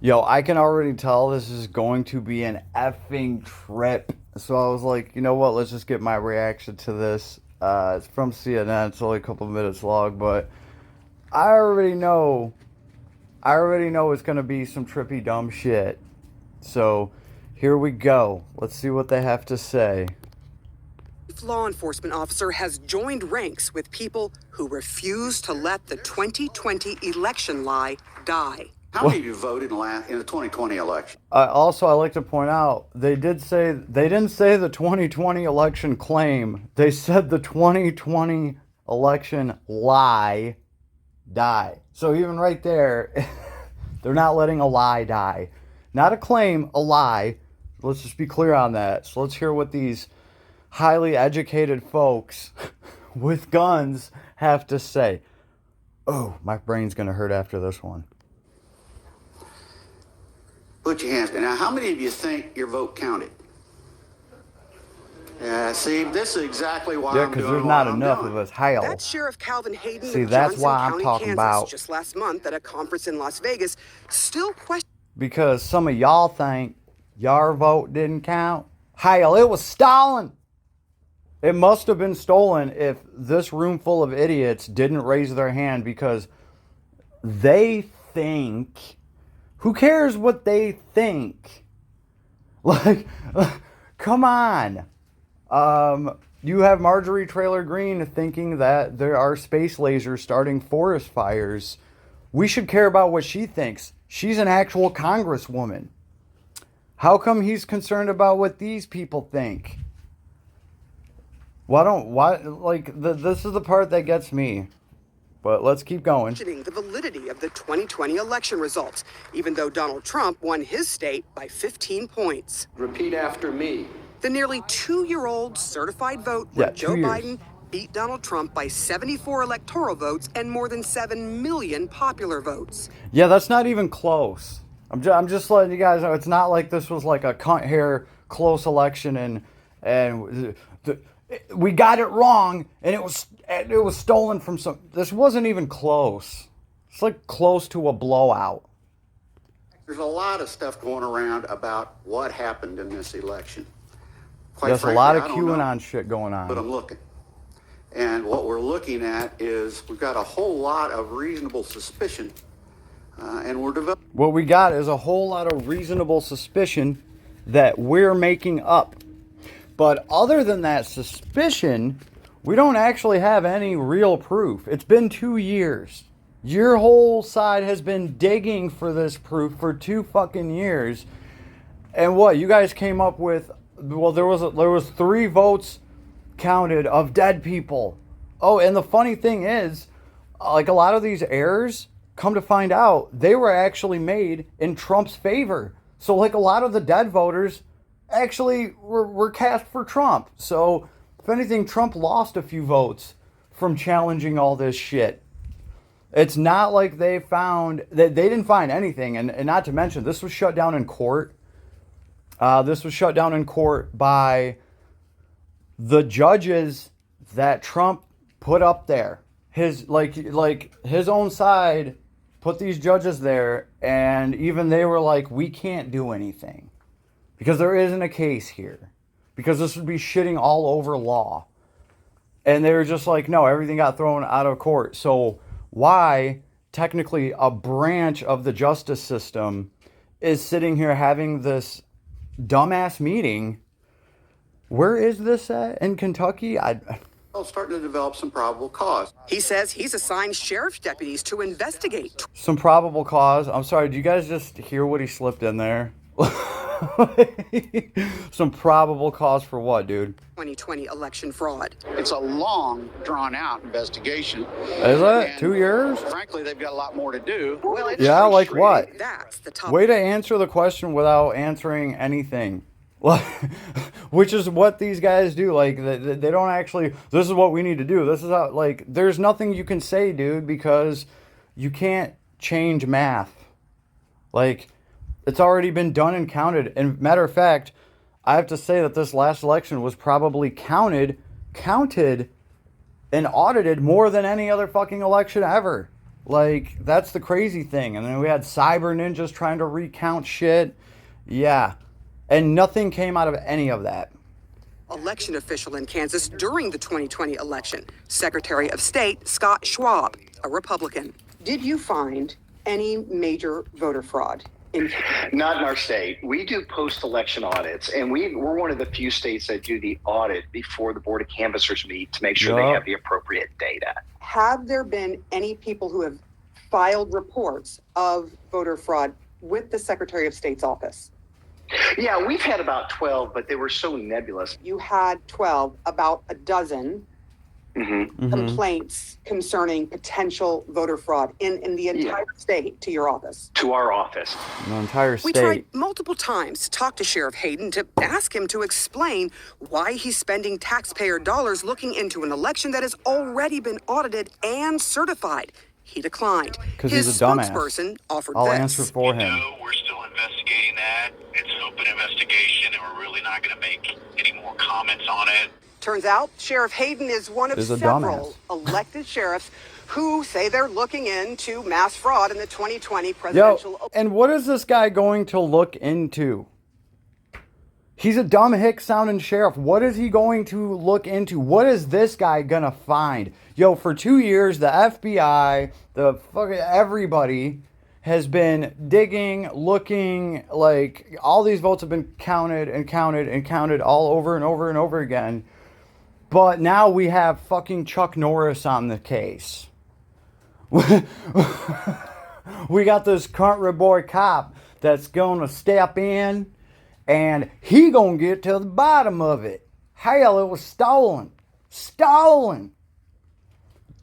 Yo, I can already tell this is going to be an effing trip. So I was like, you know what? Let's just get my reaction to this. It's from CNN. It's only a couple minutes long, but I already know. I already know it's gonna be some trippy dumb shit. So here we go. Let's see what they have to say. Law enforcement officer has joined ranks with people who refuse to let the 2020 election lie die. How many of you voted in the 2020 election? Also, I like to point out they didn't say the 2020 election claim. They said the 2020 election lie die. So even right there, they're not letting a lie die. Not a claim, a lie. Let's just be clear on that. So let's hear what these highly educated folks with guns have to say. Oh, my brain's gonna hurt after this one. Put your hands down. Now, how many of you think your vote counted? Yeah, see, this is exactly why I'm because doing there's what not I'm enough doing. of us. Hell. That's Sheriff Calvin Hayden See, of that's Johnson why I'm County, talking Kansas, about. just last month at a conference in Las Vegas, still questioning. Because some of y'all think your vote didn't count. Hell, it was stolen. It must have been stolen if this room full of idiots didn't raise their hand because they think. Who cares what they think? Like, come on. You have Marjorie Taylor Greene thinking that there are space lasers starting forest fires. We should care about what she thinks. She's an actual congresswoman. How come he's concerned about what these people think? This is the part that gets me. But let's keep going. The validity of the 2020 election results, even though Donald Trump won his state by 15 points. Repeat after me. The nearly 2-year-old certified vote where Joe Biden beat Donald Trump by 74 electoral votes and more than 7 million popular votes. Yeah, that's not even close. I'm just letting you guys know it's not like this was like a cunt hair close election we got it wrong and it was stolen from some. This wasn't even close. It's like close to a blowout. There's a lot of stuff going around about what happened in this election. There's a lot of QAnon shit going on. But I'm looking. And what we're looking at is we've got a whole lot of reasonable suspicion, and we're developing. What we got is a whole lot of reasonable suspicion that we're making up. But other than that suspicion, we don't actually have any real proof. It's been 2 years. Your whole side has been digging for this proof for 2 fucking years. And what, you guys came up with, well, there was 3 votes counted of dead people. Oh, and the funny thing is, like a lot of these errors, come to find out, they were actually made in Trump's favor. So like a lot of the dead voters actually were cast for Trump. So if anything, Trump lost a few votes from challenging all this shit. It's not like they didn't find anything. And not to mention, this was shut down in court. This was shut down in court by the judges that Trump put up there. His own side put these judges there, and even they were like, we can't do anything because there isn't a case here, because this would be shitting all over law. And they were just like, no, everything got thrown out of court. So why technically a branch of the justice system is sitting here having this dumbass meeting? Where is this at? In Kentucky? Starting to develop some probable cause. He says he's assigned sheriff's deputies to investigate. Some probable cause? I'm sorry, do you guys just hear what he slipped in there? Some probable cause for what, dude? 2020 election fraud. It's a long, drawn-out investigation. Is it? 2 years? Frankly, they've got a lot more to do. Well, yeah, like what? That's the top. Way to answer the question without answering anything. Which is what these guys do. Like, they don't actually, this is what we need to do. This is how, like, there's nothing you can say, dude, because you can't change math. Like, it's already been done and counted. And matter of fact, I have to say that this last election was probably counted and audited more than any other fucking election ever. Like, that's the crazy thing. And then we had cyber ninjas trying to recount shit. Yeah. And nothing came out of any of that. Election official in Kansas during the 2020 election, Secretary of State Scott Schwab, a Republican. Did you find any major voter fraud? Not in our state. We do post-election audits, and we're one of the few states that do the audit before the Board of Canvassers meet to make sure they have the appropriate data. Have there been any people who have filed reports of voter fraud with the Secretary of State's office? Yeah, we've had about 12, but they were so nebulous. You had 12, about a dozen complaints concerning potential voter fraud in the entire state to your office. To our office. The entire state. We tried multiple times to talk to Sheriff Hayden to ask him to explain why he's spending taxpayer dollars looking into an election that has already been audited and certified. He declined. Because he's a dumbass. Spokesperson offered I'll this. answer for him. No, we're still investigating that. It's an open investigation, and we're really not going to make any more comments on it. Turns out Sheriff Hayden is one of several elected sheriffs who say they're looking into mass fraud in the 2020 presidential. And what is this guy going to look into? He's a dumb hick sounding sheriff. What is he going to look into? What is this guy gonna find? Yo, for 2 years, the FBI, the fucking everybody has been digging, looking, like all these votes have been counted and counted and counted all over and over and over again. But now we have fucking Chuck Norris on the case. We got this country boy cop that's gonna step in and he gonna get to the bottom of it. Hell, it was stolen. Stolen.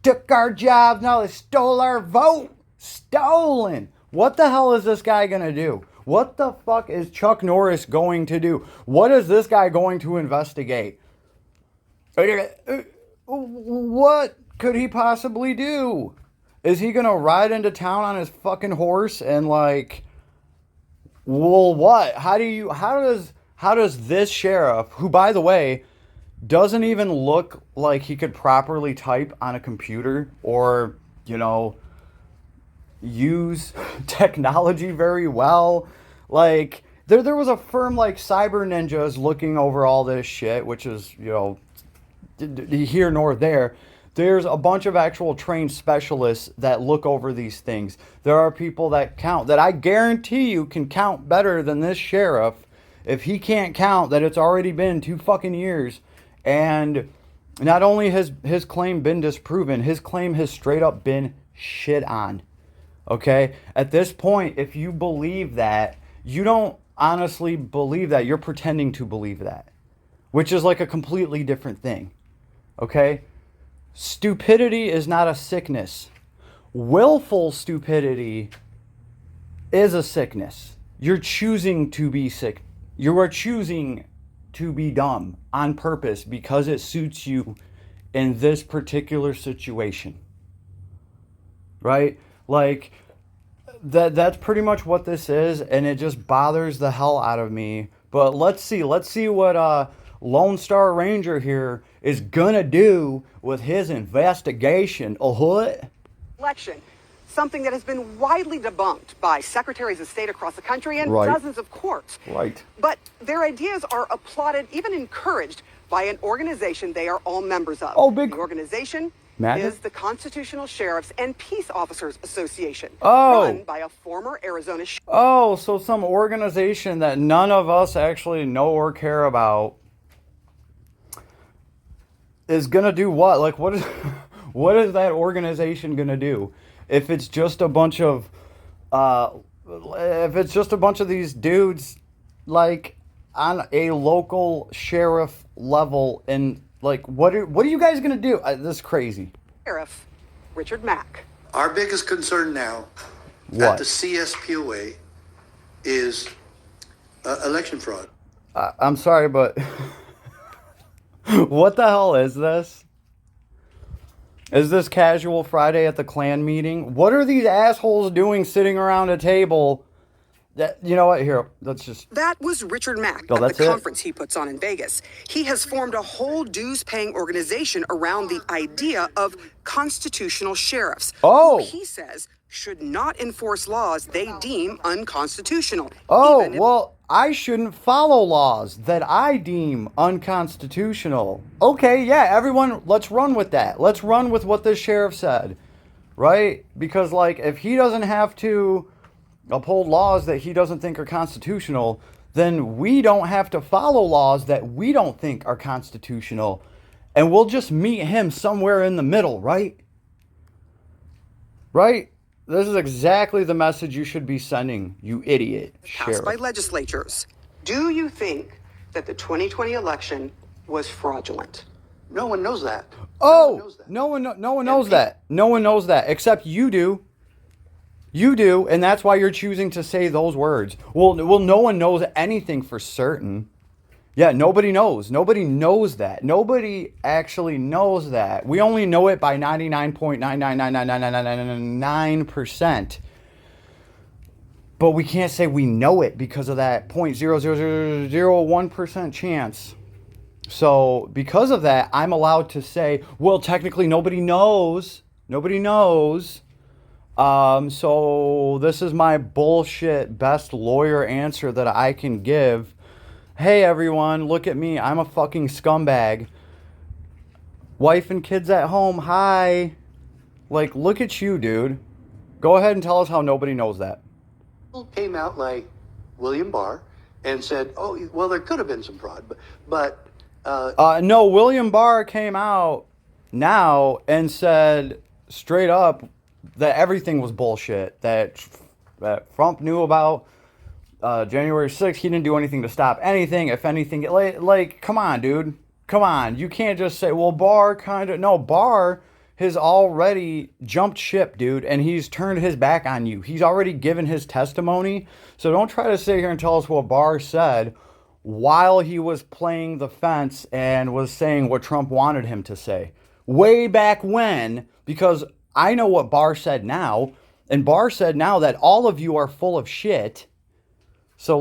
Took our jobs, now they stole our vote. Stolen. What the hell is this guy gonna do? What the fuck is Chuck Norris going to do? What is this guy going to investigate? What could he possibly do? Is he gonna ride into town on his fucking horse and like, well, what? How does this sheriff, who by the way doesn't even look like he could properly type on a computer or, you know, use technology very well, like there was a firm like Cyber Ninjas looking over all this shit, which is, you know, here nor there. There's a bunch of actual trained specialists that look over these things. There are people that count, that I guarantee you can count better than this sheriff. If he can't count, that it's already been 2 fucking years. And not only has his claim been disproven, his claim has straight up been shit on. Okay? At this point, if you believe that, you don't honestly believe that. You're pretending to believe that. Which is like a completely different thing. Okay? Stupidity is not a sickness. Willful stupidity is a sickness. You're choosing to be sick. You are choosing to be dumb on purpose because it suits you in this particular situation. Right? Like, that's pretty much what this is, and it just bothers the hell out of me. But let's see what Lone Star Ranger here is gonna do with his investigation. What? Election, something that has been widely debunked by secretaries of state across the country and dozens of courts. Right. But their ideas are applauded, even encouraged by an organization they are all members of. Oh, big. The organization Madness? is the Constitutional Sheriffs and Peace Officers Association, Oh. run by a former Arizona sheriff. Oh, so some organization that none of us actually know or care about is gonna do what? Like, what is what is that organization gonna do? If it's just a bunch of these dudes like on a local sheriff level, and like what are you guys gonna do? This is crazy. Sheriff Richard Mack. Our biggest concern now What? at the CSPOA is election fraud. I'm sorry, but what the hell is this? Is this casual Friday at the Klan meeting? What are these assholes doing sitting around a table You know what? Here, let's just. That was Richard Mack Oh, at that's the it? conference he puts on in Vegas. He has formed a whole dues-paying organization around the idea of constitutional sheriffs, Oh. who he says should not enforce laws they deem unconstitutional. Oh, even if- well, I shouldn't follow laws that I deem unconstitutional. Okay, yeah, everyone, let's run with that. Let's run with what the sheriff said, right? Because, like, if he doesn't have to uphold laws that he doesn't think are constitutional, then we don't have to follow laws that we don't think are constitutional. And we'll just meet him somewhere in the middle, right? Right? This is exactly the message you should be sending, you idiot passed by sheriff. legislatures. Do you think that the 2020 election was fraudulent? No one knows that. Oh, no one knows that. No one knows that, except you do. You do, and that's why you're choosing to say those words. Well, no one knows anything for certain. Yeah, nobody knows. Nobody knows that. Nobody actually knows that. We only know it by 99.9999999%. But we can't say we know it because of that 0.00001% chance. So, because of that, I'm allowed to say, well, technically nobody knows. Nobody knows. So this is my bullshit best lawyer answer that I can give. Hey everyone, look at me. I'm a fucking scumbag. Wife and kids at home, hi. Like, look at you, dude. Go ahead and tell us how nobody knows that. People came out like William Barr and said, oh, well, there could have been some fraud, but No, William Barr came out now and said straight up that everything was bullshit. That Trump knew about January 6th. He didn't do anything to stop anything. If anything, like, come on, dude. Come on. You can't just say, well, Barr kind of. No, Barr has already jumped ship, dude, and he's turned his back on you. He's already given his testimony. So don't try to sit here and tell us what Barr said while he was playing the fence and was saying what Trump wanted him to say. Way back when, because I know what Barr said now, and Barr said now that all of you are full of shit. So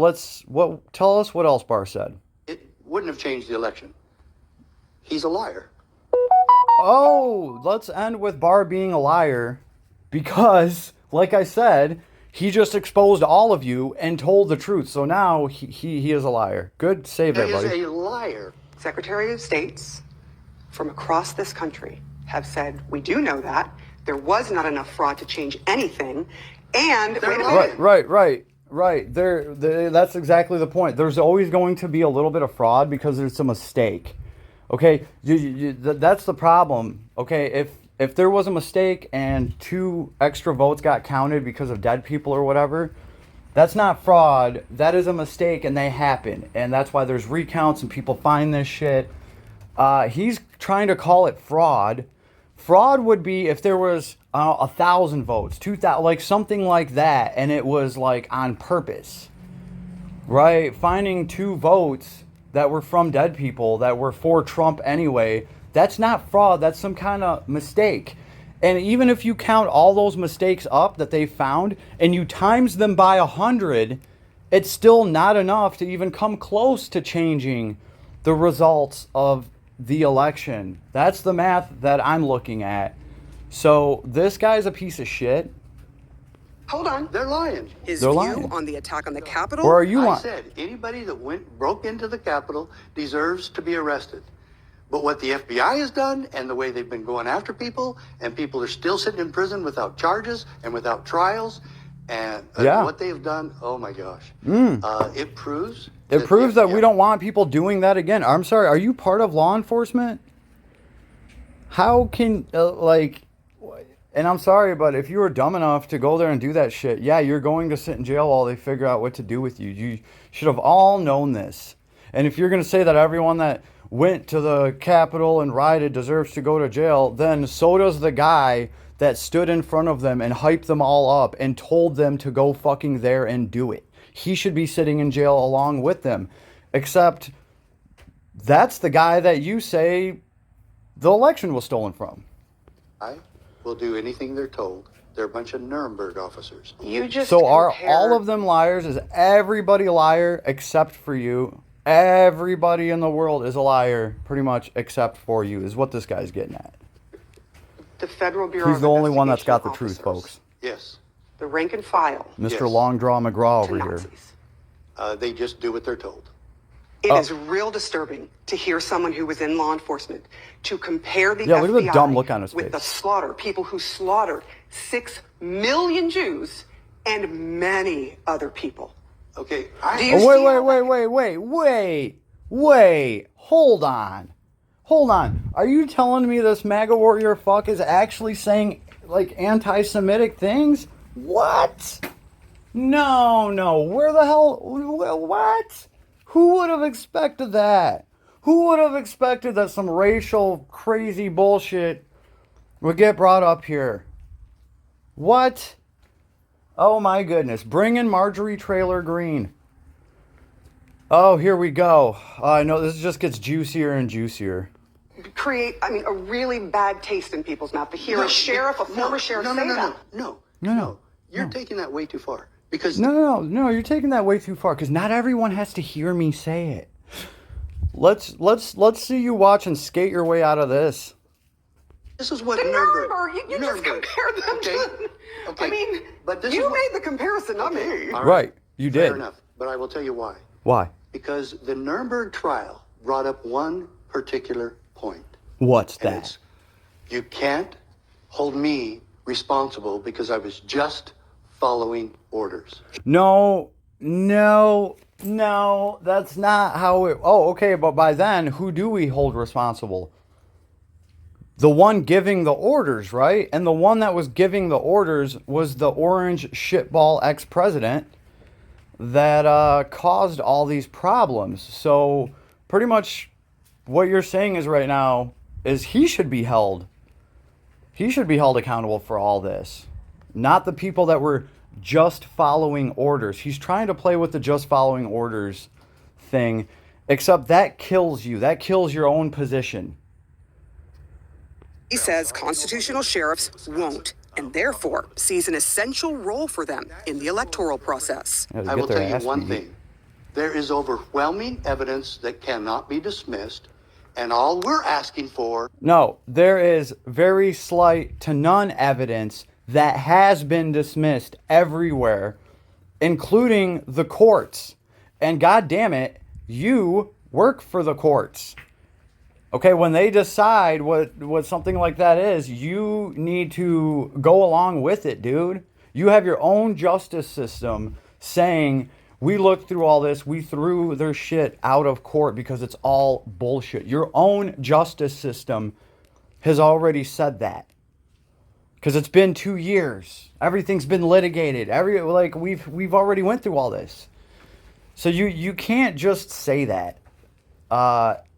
tell us what else Barr said. it wouldn't have changed the election. He's a liar. Oh, let's end with Barr being a liar because, like I said, he just exposed all of you and told the truth. So now he is a liar. Good save there, He buddy. is a liar. Secretary of States from across this country have said, we do know that. There was not enough fraud to change anything. And They're wait a lying. minute. Right. That's exactly the point. There's always going to be a little bit of fraud because there's a mistake. Okay, that's the problem. Okay, if there was a mistake and 2 extra votes got counted because of dead people or whatever, that's not fraud. That is a mistake, and they happen, and that's why there's recounts and people find this shit. He's trying to call it fraud. Fraud would be if there was 1,000 votes, 2,000, like something like that, and it was like on purpose, right? Finding 2 votes that were from dead people that were for Trump anyway, that's not fraud. That's some kind of mistake. And even if you count all those mistakes up that they found and you times them by 100, it's still not enough to even come close to changing the results of the election. That's the math that I'm looking at. So this guy's a piece of shit. Hold on. They're lying. His They're view lying. on the attack on the Capitol. Or are you I lying? said anybody that broke into the Capitol deserves to be arrested. But what the FBI has done and the way they've been going after people, and people are still sitting in prison without charges and without trials, and Yeah. what they've done, oh my gosh. It proves that we don't want people doing that again. I'm sorry, are you part of law enforcement? How can, and I'm sorry, but if you were dumb enough to go there and do that shit, yeah, you're going to sit in jail while they figure out what to do with you. You should have all known this. And if you're going to say that everyone that went to the Capitol and rioted deserves to go to jail, then so does the guy that stood in front of them and hyped them all up and told them to go fucking there and do it. He should be sitting in jail along with them. Except that's the guy that you say the election was stolen from. I will do anything they're told. They're a bunch of Nuremberg officers. You just So are compare- all of them liars? Is everybody a liar except for you? Everybody in the world is a liar, pretty much, except for you, is what this guy's getting at. the Federal Bureau He's of the only one that's got the Investigation truth, officers, folks. Yes. the rank and file Mr. Yes. Longdraw McGraw to over here. Nazis. They just do what they're told. It Oh. is real disturbing to hear someone who was in law enforcement to compare the Yeah, look at the FBI dumb look on his with face. the slaughter, people who slaughtered 6 million Jews and many other people. Okay. Do you Oh, see how- wait. Hold on. Are you telling me this MAGA warrior fuck is actually saying, like, anti-Semitic things? What? No. Where the hell? What? Who would have expected that? Who would have expected that some racial crazy bullshit would get brought up here? What? Oh my goodness. Bring in Marjorie Traylor Greene. Oh, here we go. I know this just gets juicier and juicier. create, a really bad taste in people's mouth to hear a sheriff, a former sheriff say that. No. You're taking that way too far. Because No, you're taking that way too far because not everyone has to hear me say it. Let's see you watch and skate your way out of this. this is what The Nuremberg. Nuremberg, you just compare them to. Okay. But this you is what- made the comparison, not me. All Right, you Fair did. enough. But I will tell you why. Why? Because the Nuremberg trial brought up one particular point. What's And that? it's, you can't hold me responsible because I was just following orders. No, that's not how it... Oh, okay, but by then, who do we hold responsible? The one giving the orders, right? And the one that was giving the orders was the orange shitball ex-president that caused all these problems. So pretty much what you're saying is right now is he should be held accountable for all this, not the people that were just following orders. He's trying to play with the just following orders thing, except that kills you. That kills your own position. He says constitutional sheriffs won't, and therefore sees an essential role for them in the electoral process. Yeah, they I get will their tell you ass one beat. thing. There is overwhelming evidence that cannot be dismissed, and all we're asking for... No, there is very slight to none evidence that has been dismissed everywhere, including the courts. And God damn it, you work for the courts. Okay, when they decide what something like that is, you need to go along with it, dude. You have your own justice system saying, we looked through all this, we threw their shit out of court because it's all bullshit. Your own justice system has already said that. Because it's been 2 years. Everything's been litigated. We've already went through all this. So you can't just say that.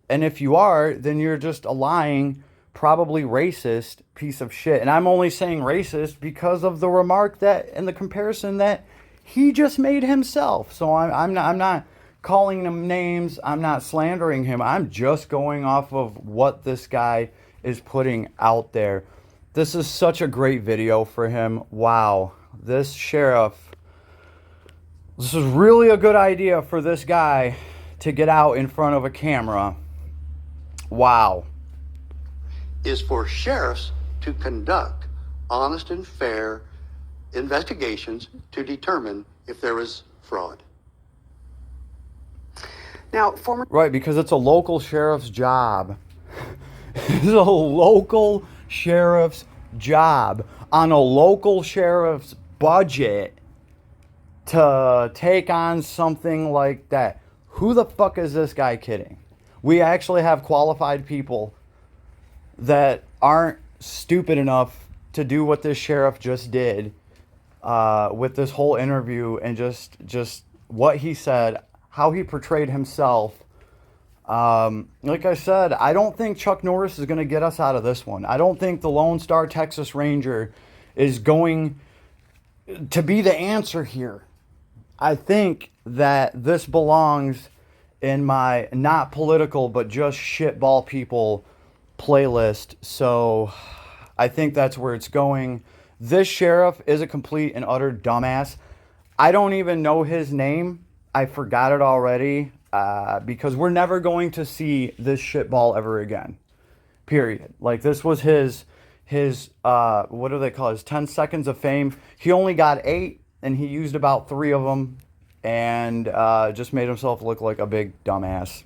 And if you are, then you're just a lying, probably racist piece of shit. And I'm only saying racist because of the remark that and the comparison that he just made himself. So I'm not calling him names. I'm not slandering him. I'm just going off of what this guy is putting out there. This is such a great video for him. Wow. This sheriff. This is really a good idea for this guy to get out in front of a camera. Wow. is for sheriffs to conduct honest and fair investigations to determine if there was fraud. Now, former Right, because it's a local sheriff's job. It's a local sheriff's job on a local sheriff's budget to take on something like that. Who the fuck is this guy kidding? We actually have qualified people that aren't stupid enough to do what this sheriff just did with this whole interview and just what he said, how he portrayed himself. Like I said, I don't think Chuck Norris is going to get us out of this one. I don't think the Lone Star Texas Ranger is going to be the answer here. I think that this belongs in my not political but just shitball people playlist. So I think that's where it's going. this sheriff is a complete and utter dumbass. I don't even know his name. I forgot it already because we're never going to see this shitball ever again. Period. Like, this was his what do they call it? His 10 seconds of fame. He only got 8, and he used about 3 of them, and just made himself look like a big dumbass.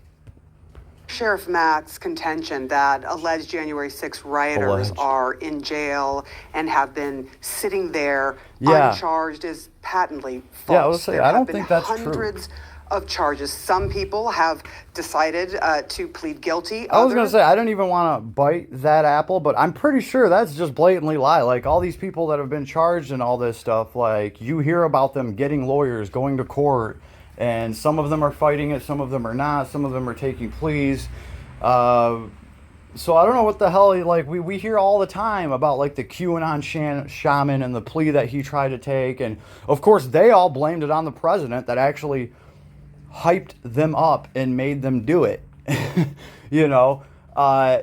Sheriff Matt's contention that alleged January 6 rioters are in jail and have been sitting there uncharged is patently false. Yeah, I was saying, I don't think that's hundreds of charges. Some people have decided to plead guilty. I was going to say, I don't even want to bite that apple, but I'm pretty sure that's just blatantly lie. Like, all these people that have been charged and all this stuff, like, you hear about them getting lawyers, going to court, and some of them are fighting it, some of them are not, some of them are taking pleas. So I don't know what the hell, like, we hear all the time about, like, the QAnon shaman and the plea that he tried to take. And, of course, they all blamed it on the president that actually hyped them up and made them do it. You know?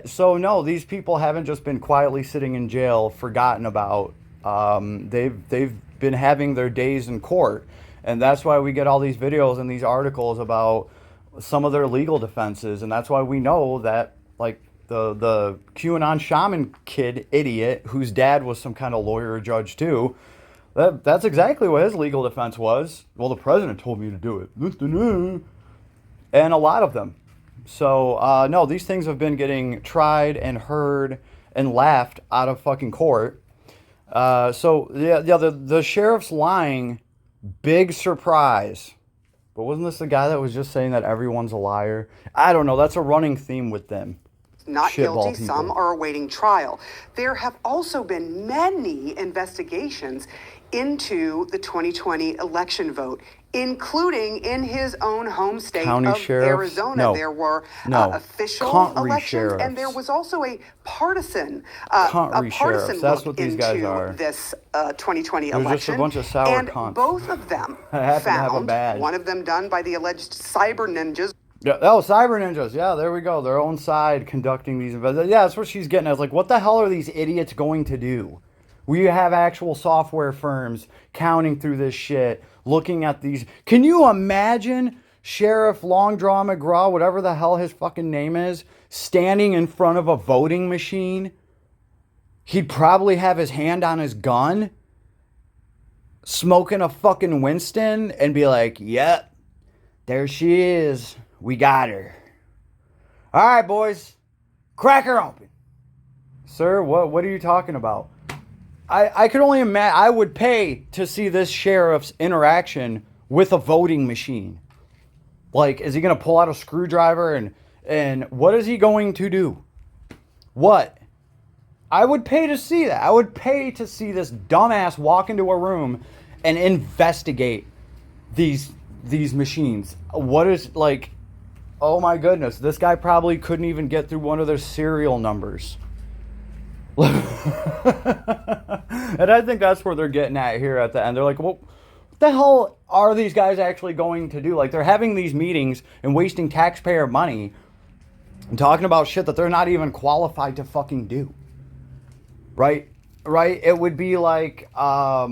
So, no, these people haven't just been quietly sitting in jail, forgotten about. They've been having their days in court. And that's why we get all these videos and these articles about some of their legal defenses. And that's why we know that, like, the QAnon shaman kid idiot whose dad was some kind of lawyer or judge too, that's exactly what his legal defense was. Well, the president told me to do it. And a lot of them. So, no, these things have been getting tried and heard and laughed out of fucking court. The sheriff's lying. Big surprise. But wasn't this the guy that was just saying that everyone's a liar? I don't know. That's a running theme with them. Not guilty. Some are awaiting trial. There have also been many investigations into the 2020 election vote, including in his own home state of Arizona. There were official elections, and there was also a partisan look into this 2020 election. Just a bunch of sour and cunts. Both of them found, one of them done by the alleged cyber ninjas. Yeah, cyber ninjas. Yeah, there we go. Their own side conducting these investigations. Yeah, that's what she's getting at. It's like, what the hell are these idiots going to do? We have actual software firms counting through this shit, looking at these. Can you imagine Sheriff Longdraw McGraw, whatever the hell his fucking name is, standing in front of a voting machine? He'd probably have his hand on his gun, smoking a fucking Winston, and be like, yep, there she is. We got her. All right, boys, crack her open. Sir, what are you talking about? I could only imagine. I would pay to see this sheriff's interaction with a voting machine. Like, is he going to pull out a screwdriver and what is he going to do? What? I would pay to see that. I would pay to see this dumbass walk into a room and investigate these machines. What is, like, oh my goodness, this guy probably couldn't even get through one of their serial numbers. And I think that's where they're getting at here at the end. They're like, well, what the hell are these guys actually going to do? Like, they're having these meetings and wasting taxpayer money and talking about shit that they're not even qualified to fucking do. Right? It would be like, I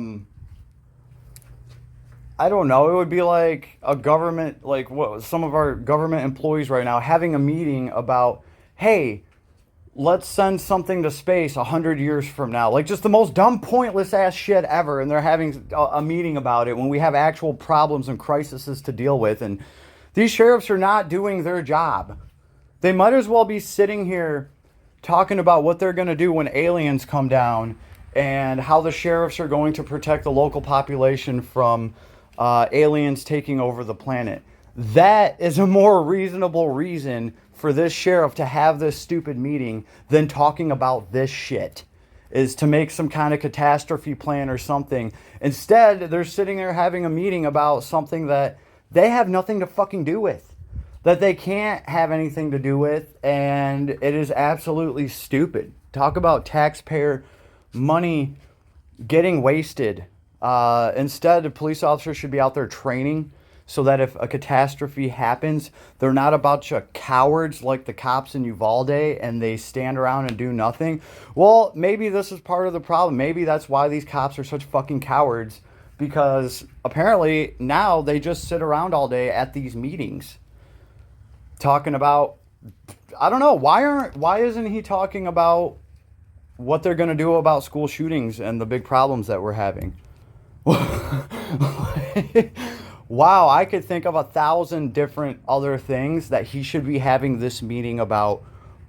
don't know. It would be like a government, like what some of our government employees right now having a meeting about, hey, let's send something to space 100 years from now. Like, just the most dumb, pointless ass shit ever. And they're having a meeting about it when we have actual problems and crises to deal with. And these sheriffs are not doing their job. They might as well be sitting here talking about what they're going to do when aliens come down and how the sheriffs are going to protect the local population from aliens taking over the planet. That is a more reasonable reason for this sheriff to have this stupid meeting than talking about this shit, is to make some kind of catastrophe plan or something. Instead, they're sitting there having a meeting about something that they have nothing to fucking do with, that they can't have anything to do with, and it is absolutely stupid. Talk about taxpayer money getting wasted. Instead, the police officers should be out there training. so that if a catastrophe happens, they're not a bunch of cowards like the cops in Uvalde and they stand around and do nothing. Well, maybe this is part of the problem. Maybe that's why these cops are such fucking cowards, because apparently now they just sit around all day at these meetings talking about, I don't know, why isn't he talking about what they're going to do about school shootings and the big problems that we're having? Wow, I could think of 1,000 different other things that he should be having this meeting about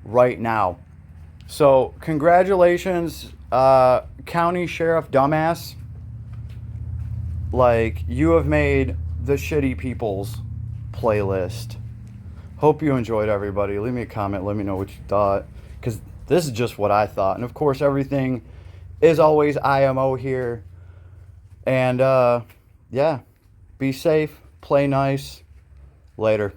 right now. So, congratulations, County Sheriff Dumbass. Like, you have made the Shitty People's playlist. Hope you enjoyed, everybody. Leave me a comment. Let me know what you thought, because this is just what I thought. And, of course, everything is always IMO here. And, yeah, be safe, play nice. Later.